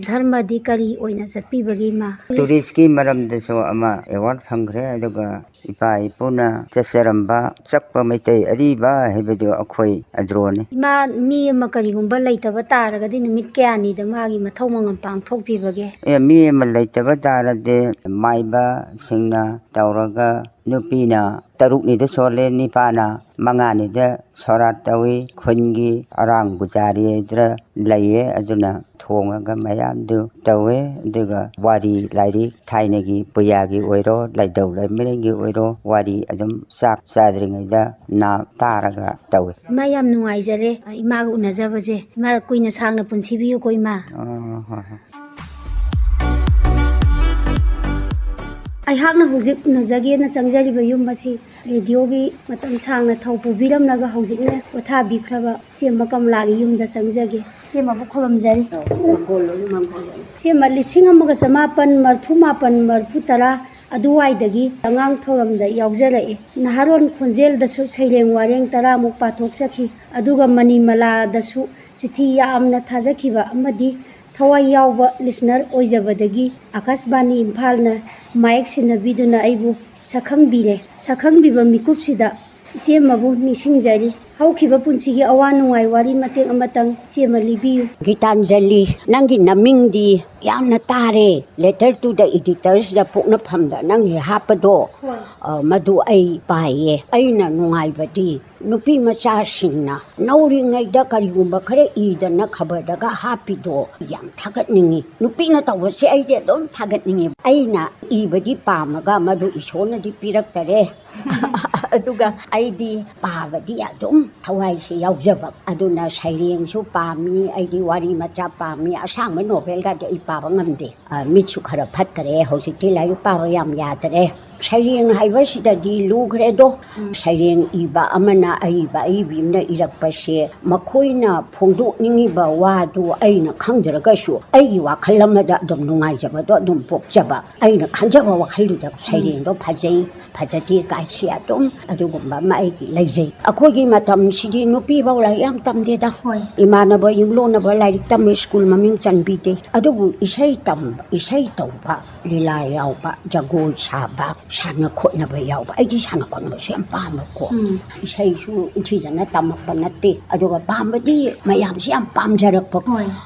ꯙꯔꯃꯗꯤ ꯀꯔꯤ ꯑꯣꯏꯅ ꯆꯠꯄꯤꯕꯒꯤ ꯃꯥ
ꯇꯨꯔꯤꯁꯀꯤ ꯃꯔꯝꯗꯁꯨ ꯑꯃ ꯑꯦꯋꯥꯔꯗ ꯐꯪꯈ꯭ꯔꯦ ꯑꯗꯨꯒ ꯏꯄꯥ ꯏꯄꯨꯅ ꯆꯠꯆꯔꯝꯕ ꯆꯛꯄ ꯃꯩꯇꯩ ꯑꯔꯤꯕ ꯍꯥꯏꯕꯗꯨ ꯑꯩꯈꯣꯏ ꯑꯟꯗ꯭ꯔꯣꯅꯤ
ꯏꯃꯥ ꯃꯤ ꯑꯃ ꯀꯔꯤꯒꯨꯝꯕ ꯂꯩꯇꯕ ꯇꯥꯔꯒꯗꯤ ꯅꯨꯃꯤꯠ ꯀꯌꯥꯅꯤꯗ ꯃꯥꯒꯤ ꯃꯊꯧ ꯃꯉꯝ ꯄꯥꯡꯊꯣꯛꯄꯤꯕꯒꯦ
ꯃꯤ ꯑꯃ ꯂꯩꯇꯕ ꯇꯥꯔꯗꯤ ꯃꯥꯏꯕꯁꯤꯡꯅ ꯇꯧꯔꯒ ꯅꯨꯄꯤꯅ 3 ꯁꯣꯜꯂꯦ ꯅꯤꯄꯥꯅ 5 ꯁꯣꯔꯥꯠ ꯇꯧꯏ ꯈꯨꯟꯒꯤ ꯑꯔꯥꯡ ꯕꯨꯖꯥꯔꯤ ꯍꯥꯏꯗ꯭ꯔꯥ ꯂꯩꯌꯦ ꯑꯗꯨꯅ ꯊꯣꯡꯉꯒ ꯃꯌꯥꯝꯗꯨ ꯇꯧꯋꯦ ꯑꯗꯨꯒ ꯋꯥꯔꯤ ꯂꯥꯏꯔꯤꯛ ꯊꯥꯏꯅꯒꯤ ꯄꯨꯌꯥꯒꯤ ꯑꯣꯏꯔꯣ ꯂꯥꯏꯗꯧ ꯂꯩꯃꯔꯦꯟꯒꯤ ꯑꯣꯏꯔꯣ ꯋꯥꯔꯤ ꯑꯗꯨꯝ ꯆꯥꯛ ꯆꯥꯗ꯭ꯔꯤꯉꯩꯗ ꯅꯥ ꯇꯥꯔꯒ ꯇꯧꯋꯦ
ꯏꯃꯥ ꯌꯥꯝ ꯅꯨꯡꯉꯥꯏꯖꯔꯦ ꯏꯃꯥꯒ ꯎꯅꯖꯕꯁꯦ ꯏꯃꯥ ꯀꯨꯏꯅ ꯁꯥꯡꯅ ꯄꯨꯟꯁꯤꯕꯤꯌꯨꯀꯣ ꯏꯃꯥ ꯑꯩꯍꯥꯛꯅ ꯍꯧꯖꯤꯛ ꯎꯅꯖꯒꯦꯅ ꯆꯪꯖꯔꯤꯕ ꯌꯨꯝ ꯑꯁꯤ ꯔꯦꯗꯤꯑꯣꯒꯤ ꯃꯇꯝ ꯁꯥꯡꯅ ꯊꯧ ꯄꯨꯕꯤꯔꯝꯂꯒ ꯍꯧꯖꯤꯛꯅ ꯄꯣꯊꯥꯕꯤꯈ꯭ꯔꯕ ꯏꯆꯦꯝꯃ ꯀꯃꯂꯥꯒꯤ ꯌꯨꯝꯗ ꯆꯪꯖꯒꯦ ꯏꯆꯦꯝꯃꯕꯨ ꯈꯨꯔꯨꯝꯖꯔꯤ ꯏꯆꯦꯝꯃ 1939-40 ꯑꯗꯨꯋꯥꯏꯗꯒꯤ ꯑꯉꯥꯡ ꯊꯧꯔꯝꯗ ꯌꯥꯎꯖꯔꯛꯏ ꯅꯍꯥꯔꯣꯟ ꯈꯣꯟꯖꯦꯜꯗꯁꯨ ꯁꯩꯔꯦꯡ ꯋꯥꯔꯦꯡ 30ꯃꯨꯛ ꯄꯥꯊꯣꯛꯆꯈꯤ ꯑꯗꯨꯒ ꯃꯅꯤꯃꯂꯥꯗꯁꯨ ꯆꯤꯊꯤ ꯌꯥꯝꯅ ꯊꯥꯖꯈꯤꯕ ꯑꯃꯗꯤ ꯊꯋꯥꯏ ꯌꯥꯎꯕ ꯂꯤꯁꯅꯔ ꯑꯣꯏꯖꯕꯗꯒꯤ ꯑꯀꯥꯁꯕꯥꯅꯤ ꯏꯝꯐꯥꯜꯅ ꯃꯥꯌꯦꯛ ꯁꯤꯟꯅꯕꯤꯗꯨꯅ ꯑꯩꯕꯨ ꯁꯛꯈꯪꯕꯤꯔꯦ ꯁꯛꯈꯪꯕꯤꯕ ꯃꯤꯀꯨꯞꯁꯤꯗ ꯏꯆꯦꯝꯃꯕꯨ ꯅꯤꯡꯁꯤꯡꯖꯔꯤ ꯍꯧꯈꯤꯕ ꯄꯨꯟꯁꯤꯒꯤ ꯑꯋꯥ ꯅꯨꯡꯉꯥꯏ ꯋꯥꯔꯤ ꯃꯇꯦꯛ ꯑꯃꯇꯪ ꯏꯆꯦꯝꯃ ꯂꯤꯕꯤꯌꯨ
ꯒꯤꯇꯥꯟꯖꯂꯤ ꯅꯪꯒꯤ ꯅꯃꯤꯡꯗꯤ ꯌꯥꯝꯅ ꯇꯥꯔꯦ ꯂꯦꯇꯔ ꯇꯨ ꯗ ꯏꯗꯤꯇꯔꯁꯗ ꯄꯣꯛꯅꯐꯝꯗ ꯅꯪꯒꯤ ꯍꯥꯞꯄꯗꯣ ꯃꯗꯨ ꯑꯩ ꯄꯥꯏꯌꯦ ꯑꯩꯅ ꯅꯨꯡꯉꯥꯏꯕꯗꯤ ꯅꯨꯄꯤ ꯃꯆꯥꯁꯤꯡꯅ ꯅꯧꯔꯤꯉꯩꯗ ꯀꯔꯤꯒꯨꯝꯕ ꯈꯔ ꯏꯗꯅ ꯈꯕꯔꯗꯒ ꯍꯥꯞꯄꯤꯗꯣ ꯌꯥꯝ ꯊꯥꯒꯠꯅꯤꯡꯉꯤ ꯅꯨꯄꯤꯅ ꯇꯧꯕꯁꯦ ꯑꯩꯗꯤ ꯑꯗꯨꯝ ꯊꯥꯒꯠꯅꯤꯡꯉꯤ ꯑꯩꯅ ꯏꯕꯗꯤ ꯄꯥꯝꯃꯒ ꯃꯗꯨ ꯏꯁꯣꯔꯅꯗꯤ ꯄꯤꯔꯛꯇꯔꯦ ꯑꯗꯨꯒ ꯑꯩꯗꯤ ꯄꯥꯕꯗꯤ ꯑꯗꯨꯝ ꯊꯋꯥꯏꯁꯦ ꯌꯥꯎꯖꯕ ꯑꯗꯨꯅ ꯁꯩꯔꯦꯡꯁꯨ ꯄꯥꯝꯃꯤ ꯑꯩꯗꯤ ꯋꯥꯔꯤ ꯃꯆꯥ ꯄꯥꯝꯃꯤ ꯑꯁꯥꯡꯕ ꯅꯣꯚꯦꯜꯒꯗꯤ ꯑꯩ ꯄꯥꯕ ꯉꯝꯗꯦ ꯃꯤꯠꯁꯨ ꯈꯔ ꯐꯠꯇꯔꯦ ꯍꯧꯖꯤꯛꯇꯤ ꯂꯥꯏꯔꯤꯛ ꯄꯥꯕ ꯌꯥꯝ ꯌꯥꯗꯔꯦ ꯁꯩꯔꯦꯡ ꯍꯥꯏꯕꯁꯤꯗꯗꯤ ꯂꯨꯈ꯭ꯔꯦꯗꯣ ꯁꯩꯔꯦꯡ ꯏꯕ ꯑꯃꯅ ꯑꯏꯕꯤ ꯑꯃꯅ ꯏꯔꯛꯄꯁꯦ ꯃꯈꯣꯏꯅ ꯐꯣꯡꯗꯣꯛꯅꯤꯡꯉꯤꯕ ꯋꯥꯗꯨ ꯑꯩꯅ ꯈꯪꯖꯔꯒꯁꯨ ꯑꯩꯒꯤ ꯋꯥꯈꯜ ꯑꯃꯗ ꯑꯗꯨꯝ ꯅꯨꯡꯉꯥꯏꯖꯕꯗꯣ ꯑꯗꯨꯝ ꯄꯣꯛꯆꯕ ꯑꯩꯅ ꯈꯟꯖꯕ ꯋꯥꯈꯜꯗꯨꯗ ꯁꯩꯔꯦꯡꯗꯣ ꯐꯖꯩ ꯐꯖꯗꯦ ꯀꯥꯏꯁꯤ ꯑꯗꯨꯝ ꯑꯗꯨꯒꯨꯝꯕ ꯑꯃ ꯑꯩꯒꯤ ꯂꯩꯖꯩ ꯑꯩꯈꯣꯏꯒꯤ ꯃꯇꯝꯁꯤꯗꯤ ꯅꯨꯄꯤꯐꯥꯎ ꯂꯥꯏꯔꯤꯛ ꯌꯥꯝ ꯇꯝꯗꯦꯗ ꯏꯃꯥꯟꯅꯕ ꯌꯨꯝꯂꯣꯟꯅꯕ ꯂꯥꯏꯔꯤꯛ ꯇꯝꯃꯤ ꯁ꯭ꯀꯨꯜ ꯃꯃꯤꯡ ꯆꯟꯕꯤꯗꯦ ꯑꯗꯨꯕꯨ ꯏꯁꯩ ꯇꯧꯕ ꯂꯤꯂꯥ ꯌꯥꯎꯕ ꯖꯒꯣꯏ ꯁꯥꯕ ꯁꯥꯟꯅ ꯈꯣꯠꯅꯕ ꯌꯥꯎꯕ ꯑꯩꯗꯤ ꯁꯥꯟꯅ ꯈꯣꯠꯅꯕꯁꯨ ꯌꯥꯝ ꯄꯥꯝꯕꯀꯣ ꯏꯁꯩꯁꯨ ꯏꯟꯊꯤꯖꯅ ꯇꯝꯃꯛꯄ ꯅꯠꯇꯦ ꯑꯗꯨꯒ ꯄꯥꯝꯕꯗꯤ ꯃꯌꯥꯝꯁꯤ ꯌꯥꯝ ꯄꯥꯝꯖꯔꯛꯄ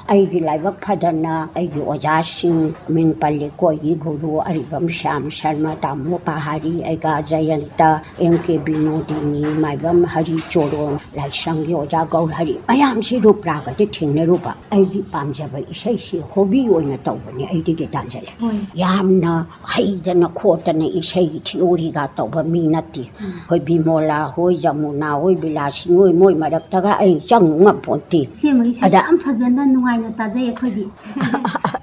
ꯑꯩꯒꯤ ꯂꯥꯏꯕꯛ ꯐꯗꯅ ꯑꯩꯒꯤ ꯑꯣꯖꯥꯁꯤꯡ ꯃꯤꯡ ꯄꯜꯂꯤꯀꯣ ꯑꯩꯒꯤ ꯒꯨꯔꯨ ꯑꯔꯤꯕꯝ ꯁ꯭ꯌꯥꯝ ꯁꯔꯃ ꯇꯥꯃꯣ ꯄꯥꯍꯥꯔꯤ ꯑꯩꯒ ꯖꯌꯟꯇ M.K. ꯕꯤꯅꯣꯗꯤꯅꯤ ꯃꯥꯏꯕꯝ ꯍꯔꯤ ꯆꯣꯔꯣꯟ ꯂꯥꯏꯁ꯭ꯔꯝꯒꯤ ꯑꯣꯖꯥ ꯒꯧꯔꯍꯔꯤ ꯃꯌꯥꯝꯁꯤ ꯔꯨꯄ꯭ꯔꯥꯒꯗꯤ ꯊꯦꯡꯅꯔꯨꯕ ꯑꯩꯒꯤ ꯄꯥꯝꯖꯕ ꯏꯁꯩꯁꯤ ꯍꯣꯕꯤ ꯑꯣꯏꯅ ꯇꯧꯕꯅꯤ ꯑꯩꯗꯤ ꯒꯤꯇꯥꯟꯖꯂꯤ ꯌꯥꯝꯅ ꯍꯩꯗꯅ ꯈꯣꯠꯇꯅ ꯏꯁꯩꯒꯤ ꯊꯤꯑꯣꯔꯤꯒ ꯇꯧꯕ ꯃꯤ ꯅꯠꯇꯦ ꯑꯩꯈꯣꯏ ꯕꯤꯃꯣꯂꯥ ꯍꯣꯏ ꯖꯃꯨꯅꯥ ꯍꯣꯏ ꯕꯤꯂꯥꯁꯤ ꯍꯣꯏ ꯃꯣꯏ ꯃꯔꯛꯇꯒ ꯑꯩ ꯆꯪꯉꯨ ꯉꯝꯄꯣꯟꯇꯦ
ꯑꯗ ꯌꯥꯝ ꯐꯖꯅ ꯅꯨꯡꯉꯥꯏꯅ ꯇꯥꯖꯩ ꯑꯩꯈꯣꯏꯗꯤ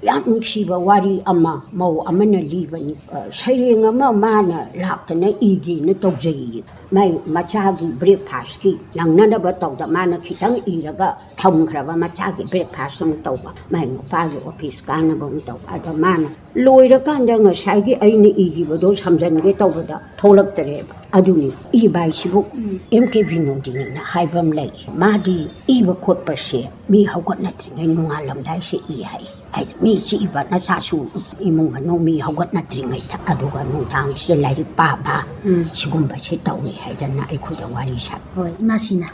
ꯌꯥꯝ ꯅꯨꯡꯁꯤꯕ ꯋꯥꯔꯤ ꯑꯃ ꯃꯧ ꯑꯃꯅ ꯂꯤꯕꯅꯤ ꯁꯩꯔꯦꯡ ꯑꯃ ꯃꯥꯅ ꯂꯥꯛꯇꯅ ꯏꯒꯦꯅ ꯇꯧꯖꯩꯌꯦ ꯃꯥꯏ ꯃꯆꯥꯒꯤ ꯕ꯭ꯔꯦꯛꯐꯥꯁꯀꯤ ꯅꯪꯅꯅꯕ ꯇꯧꯗ ꯃꯥꯅ ꯈꯤꯇꯪ ꯏꯔꯒ ꯊꯝꯈ꯭ꯔꯕ ꯃꯆꯥꯒꯤ ꯕ꯭ꯔꯦꯛꯐꯥꯁ ꯑꯃꯨꯛ ꯇꯧꯕ ꯃꯥꯏ ꯅꯨꯄꯥꯒꯤ ꯑꯣꯐꯤꯁ ꯀꯥꯅꯕ ꯑꯃꯨꯛ ꯇꯧꯕ ꯑꯗ ꯃꯥꯅ ꯂꯣꯏꯔꯀꯥꯟꯗ ꯉꯁꯥꯏꯒꯤ ꯑꯩꯅ 이기고도 삼전개 떠보다 ꯊꯣꯛꯂꯛꯇꯔꯦ ꯑꯗꯨꯅꯤ ꯏꯕ ꯍꯥꯏꯁꯤꯕꯨ M.K. ꯕꯤꯅꯣꯗꯤꯅꯤꯅ ꯍꯥꯏꯕ ꯑꯃ ꯂꯩ ꯃꯥꯗꯤ ꯏꯕ ꯈꯣꯠꯄꯁꯦ ꯃꯤ ꯍꯧꯒꯠꯅꯗ꯭ꯔꯤꯉꯩ ꯅꯣꯡꯉꯥꯜꯂꯝꯗꯥꯏꯁꯦ ꯏ ꯍꯥꯏ ꯍꯥꯏꯗꯤ ꯃꯤ ꯆꯤꯛꯏꯕ ꯅꯆꯥꯁꯨ ꯏꯃꯨꯡ ꯃꯅꯨꯡ ꯃꯤ ꯍꯧꯒꯠꯅꯗ꯭ꯔꯤꯉꯩꯗ ꯑꯗꯨꯒ ꯅꯨꯡꯗꯥꯡꯁꯤꯗ ꯂꯥꯏꯔꯤꯛ ꯄꯥꯕ ꯁꯤꯒꯨꯝꯕꯁꯦ ꯇꯧꯏ ꯍꯥꯏꯗꯅ ꯑꯩꯈꯣꯏꯗ ꯋꯥꯔꯤ ꯁꯥꯏ
ꯍꯣꯏ ꯏꯃꯥꯁꯤꯅ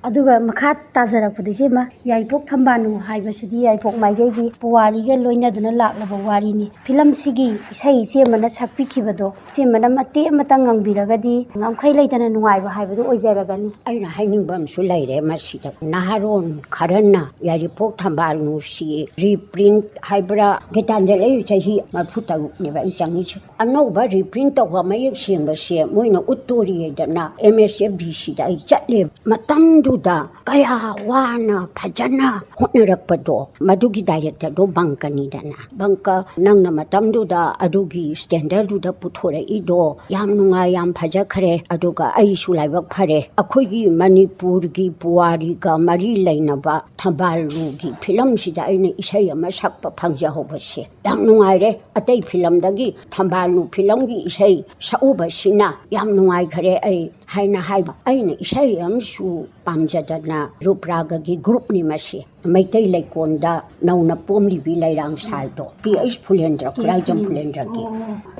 ꯑꯗꯨꯒ ꯃꯈꯥ ꯇꯥꯖꯔꯛꯄꯗ ꯏꯆꯦꯃ ꯌꯥꯏꯔꯤꯄꯣꯛ ꯊꯝꯕꯥꯜꯅꯨ ꯍꯥꯏꯕꯁꯤꯗꯤ ꯌꯥꯏꯔꯤꯄꯣꯛ ꯃꯥꯏꯀꯩꯒꯤ ꯄꯨꯋꯥꯔꯤꯒ ꯂꯣꯏꯅꯗꯨꯅ ꯂꯥꯛꯂꯕ ꯋꯥꯔꯤꯅꯤ ꯐꯤꯂꯝꯁꯤꯒꯤ ꯏꯁꯩ ꯏꯆꯦꯃꯅ ꯁꯛꯄꯤꯈꯤꯕꯗꯣ ꯏꯆꯦꯃꯅ ꯃꯇꯦꯛ ꯑꯃꯇꯪ ꯉꯪꯕꯤꯔꯒꯗꯤ ꯉꯝꯈꯩ ꯂꯩꯇꯅ ꯅꯨꯡꯉꯥꯏꯕ ꯍꯥꯏꯕꯗꯨ ꯑꯣꯏꯖꯔꯒꯅꯤ
ꯑꯩꯅ ꯍꯥꯏꯅꯤꯡꯕ ꯑꯃꯁꯨ ꯂꯩꯔꯦ ꯃꯁꯤꯗ ꯅꯍꯥꯔꯣꯟ ꯈꯔꯅ ꯌꯥꯏꯔꯤꯄꯣꯛ ꯊꯝꯕꯥꯜꯅꯨꯁꯤ ꯔꯤꯄ꯭ꯔꯤꯟ ꯍꯥꯏꯕ꯭ꯔꯥ ꯒꯤꯇꯥꯟꯖꯂꯤ ꯆꯍꯤ 43ꯅꯦꯕ ꯑꯩ ꯆꯪꯉꯤꯁꯦ ꯑꯅꯧꯕ ꯔꯤꯄ꯭ꯔꯤꯟ ꯇꯧꯕ ꯃꯌꯦꯛ ꯁꯦꯡꯕꯁꯦ ꯃꯣꯏꯅ ꯎꯠꯇꯣꯔꯤꯉꯩꯗꯅ MSFDCꯗ ꯑꯩ ꯆꯠꯂꯦ ꯃꯇꯝꯗꯨ ꯑꯗꯨꯗ ꯀꯌꯥ ꯋꯥꯅ ꯐꯖꯅ ꯍꯣꯠꯅꯔꯛꯄꯗꯣ ꯃꯗꯨꯒꯤ ꯗꯥꯏꯔꯦꯛꯇꯔꯗꯣ ꯕꯪꯀꯅꯤꯗꯅ ꯕꯪꯀ ꯅꯪꯅ ꯃꯇꯝꯗꯨꯗ ꯑꯗꯨꯒꯤ ꯁ꯭ꯇꯦꯟꯗꯔꯗꯨꯗ ꯄꯨꯊꯣꯔꯛꯏꯗꯣ ꯌꯥꯝ ꯅꯨꯡꯉꯥꯏ ꯌꯥꯝ ꯐꯖꯈ꯭ꯔꯦ ꯑꯗꯨꯒ ꯑꯩꯁꯨ ꯂꯥꯏꯕꯛ ꯐꯔꯦ ꯑꯩꯈꯣꯏꯒꯤ ꯃꯅꯤꯄꯨꯔꯒꯤ ꯄꯨꯋꯥꯔꯤꯒ ꯃꯔꯤ ꯂꯩꯅꯕ ꯊꯝꯕꯥꯜꯅꯨꯒꯤ ꯐꯤꯂꯝꯁꯤꯗ ꯑꯩꯅ ꯏꯁꯩ ꯑꯃ ꯁꯛꯄ ꯐꯪꯖꯍꯧꯕꯁꯦ ꯌꯥꯝ ꯅꯨꯡꯉꯥꯏꯔꯦ ꯑꯇꯩ ꯐꯤꯂꯝꯗꯒꯤ ꯊꯝꯕꯥꯜꯅꯨ ꯐꯤꯂꯝꯒꯤ ꯏꯁꯩ ꯁꯛꯎꯕꯁꯤꯅ ꯌꯥꯝ ꯅꯨꯡꯉꯥꯏꯈꯔꯦ ꯑꯩ ꯍꯥꯏꯅ ꯍꯥꯏꯕ ꯑꯩꯅ ꯏꯁꯩ ꯑꯃꯁꯨ ꯄꯥꯝꯖꯗꯅ ꯔꯨꯄ꯭ꯔꯥꯒꯒꯤ ꯒ꯭ꯔꯨꯞꯅꯤ ꯃꯁꯤ ꯃꯩꯇꯩ ꯂꯩꯀꯣꯟꯗ ꯅꯧꯅ ꯄꯣꯝꯂꯤꯕꯤ ꯂꯩꯔꯥꯡ ꯁꯥꯏꯗꯣ ꯄꯤ.ꯑꯩꯆ. ꯐꯨꯂꯦꯟꯗ꯭ꯔ ꯈꯨꯔꯥꯏꯖꯝ ꯐꯨꯂꯦꯟꯗ꯭ꯔꯒꯤ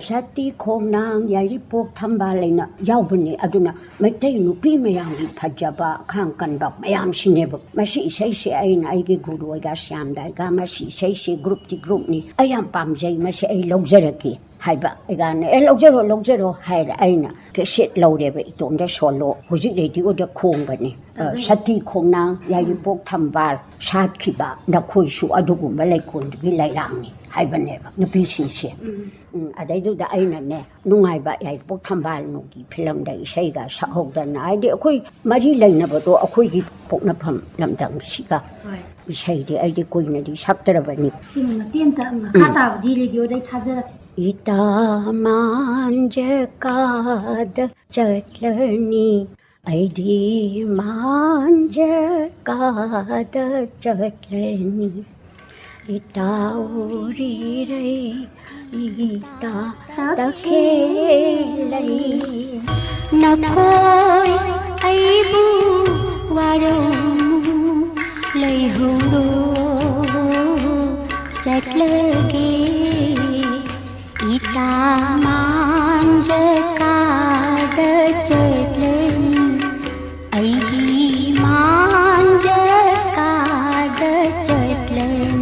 ꯁꯇꯤ ꯈꯣꯡꯅꯥꯡ ꯌꯥꯏꯔꯤꯄꯣꯛ ꯊꯝꯕꯥꯜ ꯂꯩꯅ ꯌꯥꯎꯕꯅꯤ ꯑꯗꯨꯅ ꯃꯩꯇꯩ ꯅꯨꯄꯤ ꯃꯌꯥꯝꯒꯤ ꯐꯖꯕ ꯑꯈꯥꯡ ꯀꯟꯕ ꯃꯌꯥꯝꯁꯤꯅꯦꯕ ꯃꯁꯤ ꯏꯁꯩꯁꯦ ꯑꯩꯅ ꯑꯩꯒꯤ ꯒꯨꯔꯨ ꯑꯣꯏꯒ ꯁ꯭ꯌꯥꯝꯗꯥꯏꯒ ꯃꯁꯤ ꯏꯁꯩꯁꯦ ꯒ꯭ꯔꯨꯞꯅꯤ ꯑꯩ ꯌꯥꯝ ꯄꯥꯝꯖꯩ ꯃꯁꯤ ꯑꯩ ꯂꯧꯖꯔꯒꯦ ꯍꯥꯏꯕ ꯑꯩꯒꯥꯅ ꯂꯧꯖꯔꯣ ꯍꯥꯏꯔ ꯑꯩꯅ ꯀꯦꯁꯦꯠ ꯂꯧꯔꯦꯕ ꯏꯇꯣꯝꯗ ꯁꯣꯂꯣ ꯍꯧꯖꯤꯛ ꯔꯦꯗꯤꯑꯣꯗ ꯈꯣꯡꯕꯅꯤ ꯁꯇꯤ ꯈꯣꯡꯅꯥꯡ ꯌꯥꯏꯔꯤꯄꯣꯛ ꯊꯝꯕꯥꯜ ꯁꯥꯠꯈꯤꯕ ꯅꯈꯣꯏꯁꯨ ꯑꯗꯨꯒꯨꯝꯕ ꯂꯩꯀꯣꯜꯗꯨꯒꯤ ꯂꯩꯔꯥꯡꯅꯤ ꯍꯥꯏꯕꯅꯦꯕ ꯅꯨꯄꯤꯁꯤꯡꯁꯦ ꯑꯗꯩꯗꯨꯗ ꯑꯩꯅꯅꯦ ꯅꯨꯡꯉꯥꯏꯕ ꯌꯥꯏꯔꯤꯄꯣꯛ ꯊꯝꯕꯥꯜꯅꯨꯒꯤ ꯐꯤꯂꯝꯗ ꯏꯁꯩꯒ ꯁꯛꯍꯧꯗꯅ ꯍꯥꯏꯗꯤ ꯑꯩꯈꯣꯏ ꯃꯔꯤ ꯂꯩꯅꯕꯗꯣ ꯑꯩꯈꯣꯏꯒꯤ ꯄꯣꯛꯅꯐꯝ ꯂꯝꯗꯝꯁꯤꯒ ꯏꯁꯩꯗꯤ ꯑꯩꯗꯤ ꯀꯨꯏꯅꯗꯤ ꯁꯛꯇ꯭ꯔꯕꯅꯤ
ꯁꯤꯒꯤ ꯃꯇꯦꯡꯇ ꯃꯈꯥ ꯇꯥꯕꯗꯤ ꯔꯦꯗꯤꯑꯣꯗꯩ ꯊꯥꯖꯔꯛꯁꯤ
ꯏꯇꯥ ꯃꯥꯟꯖꯀꯥꯗ ꯆꯠꯂꯅꯤ ꯑꯩꯗꯤ ꯃꯥꯟꯖꯀꯥꯗ ꯆꯠꯂꯅꯤ ꯏꯇꯥ ꯎꯔꯤꯔꯩ ꯏꯇꯥ ꯇꯈꯦꯜꯂꯩ ꯅꯈꯣꯏ ꯑꯩꯕꯨ ꯋꯥꯔꯧ ꯂꯩꯍꯧꯔꯣ ꯆꯠꯂꯒꯦ ꯏꯇꯥ ꯃꯥꯟꯖꯀꯥꯗ ꯆꯠꯂꯅꯤ ꯑꯩꯒꯤ ꯃꯥꯟꯖꯀꯥꯗ ꯆꯠꯂꯅꯤ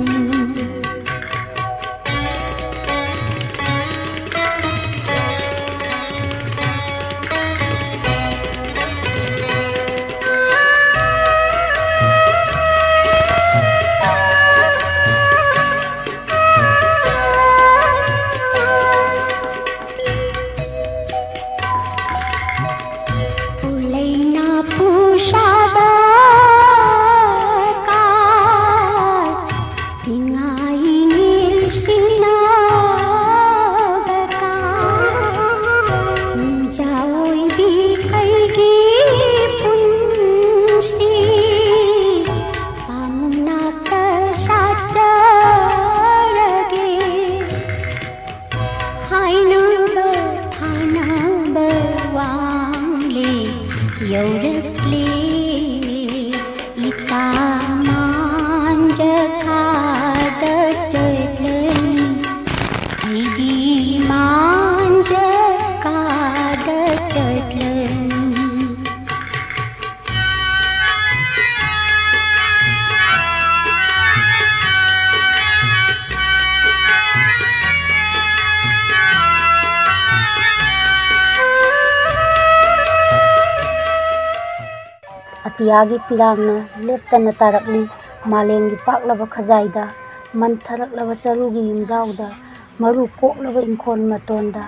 ꯑꯇꯤꯌꯥꯒꯤ ꯄꯤꯔꯥꯡꯅ ꯂꯦꯞꯇꯅ ꯇꯥꯔꯛꯂꯤ ꯃꯥꯂꯦꯝꯒꯤ ꯄꯥꯛꯂꯕ ꯈꯖꯥꯏꯗ ꯃꯟꯊꯔꯛꯂꯕ ꯆꯔꯨꯒꯤ ꯌꯨꯝꯖꯥꯎꯗ ꯃꯔꯨ ꯀꯣꯛꯂꯕ ꯏꯪꯈꯣꯜ ꯃꯇꯣꯟꯗ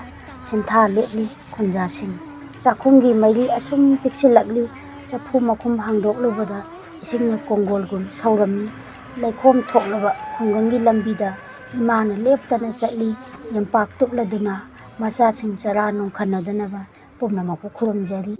ꯁꯤꯟꯊꯥ ꯂꯦꯞꯂꯤ ꯈꯨꯟꯖꯥꯁꯤꯡ ꯆꯥꯛꯈꯨꯝꯒꯤ ꯃꯩꯔꯤ ꯑꯁꯨꯝ ꯄꯤꯛꯁꯤꯜꯂꯛꯂꯤ ꯆꯐꯨ ꯃꯈꯨꯝ ꯍꯥꯡꯗꯣꯛꯂꯨꯕꯗ ꯏꯁꯤꯡꯅ ꯀꯣꯡꯒꯣꯜꯒꯨꯝ ꯁꯧꯔꯝꯃꯤ ꯂꯩꯈꯣꯝ ꯊꯣꯛꯂꯕ ꯈꯨꯡꯒꯪꯒꯤ ꯂꯝꯕꯤꯗ ꯏꯃꯥꯅ ꯂꯦꯞꯇꯅ ꯆꯠꯂꯤ ꯌꯦꯝꯄꯥꯛ ꯇꯨꯞꯂꯗꯨꯅ ꯃꯆꯥꯁꯤꯡ ꯆꯔꯥ ꯅꯣꯡꯈꯟꯅꯗꯅꯕ ꯄꯨꯝꯅꯃꯛꯄꯨ ꯈꯨꯔꯨꯝꯖꯔꯤ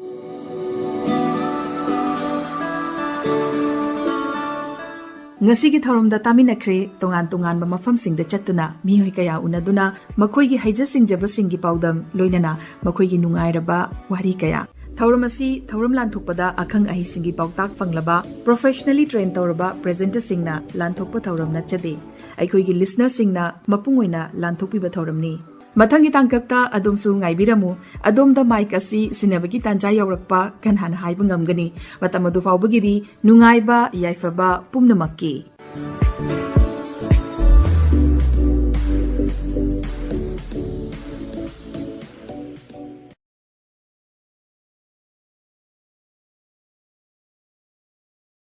ꯉꯁꯤꯒꯤ ꯊꯧꯔꯝꯗ ꯇꯥꯃꯤꯟꯅꯈ꯭ꯔꯦ ꯇꯣꯉꯥꯟ ꯇꯣꯉꯥꯟꯕ ꯃꯐꯝꯁꯤꯡꯗ ꯆꯠꯇꯨꯅ ꯃꯤꯑꯣꯏ ꯀꯌꯥ ꯎꯅꯗꯨꯅ ꯃꯈꯣꯏꯒꯤ ꯍꯩꯖ ꯁꯤꯡꯖꯕꯁꯤꯡꯒꯤ ꯄꯥꯎꯗꯝ ꯂꯣꯏꯅꯅ ꯃꯈꯣꯏꯒꯤ ꯅꯨꯡꯉꯥꯏꯔꯕ ꯋꯥꯔꯤ ꯀꯌꯥ ꯊꯧꯔꯝ ꯑꯁꯤ ꯊꯧꯔꯝ ꯂꯥꯟꯊꯣꯛꯄꯗ ꯑꯈꯪ ꯑꯍꯩꯁꯤꯡꯒꯤ ꯄꯥꯎꯇꯥꯛ ꯐꯪꯂꯕ ꯄ꯭ꯔꯣꯐꯦꯁꯅꯦꯜꯂꯤ ꯇ꯭ꯔꯦꯟ ꯇꯧꯔꯕ ꯄ꯭ꯔꯦꯖꯦꯟꯇꯔꯁꯤꯡꯅ ꯂꯥꯟꯊꯣꯛꯄ ꯊꯧꯔꯝ ꯅꯠꯆꯗꯦ ꯑꯩꯈꯣꯏꯒꯤ ꯂꯤꯁꯅꯔꯁꯤꯡꯅ ꯃꯄꯨꯡ ꯑꯣꯏꯅ ꯂꯥꯟꯊꯣꯛꯄꯤꯕ ꯊꯧꯔꯝꯅꯤ ꯃꯊꯪꯒꯤ ꯇꯥꯡꯀꯛꯇ ꯑꯗꯣꯝꯁꯨ ꯉꯥꯏꯕꯤꯔꯝꯃꯨ ꯑꯗꯣꯝꯗ ꯃꯥꯏꯛ ꯑꯁꯤ ꯁꯤꯟꯅꯕꯒꯤ ꯇꯥꯟꯖꯥ ꯌꯧꯔꯛꯄ ꯀꯅꯥꯅ ꯍꯥꯏꯕ ꯉꯝꯒꯅꯤ ꯃꯇꯝ ꯑꯗꯨ ꯐꯥꯎꯕꯒꯤꯗꯤ ꯅꯨꯡꯉꯥꯏꯕ ꯌꯥꯏꯐꯕ ꯄꯨꯝꯅꯃꯛꯀꯤ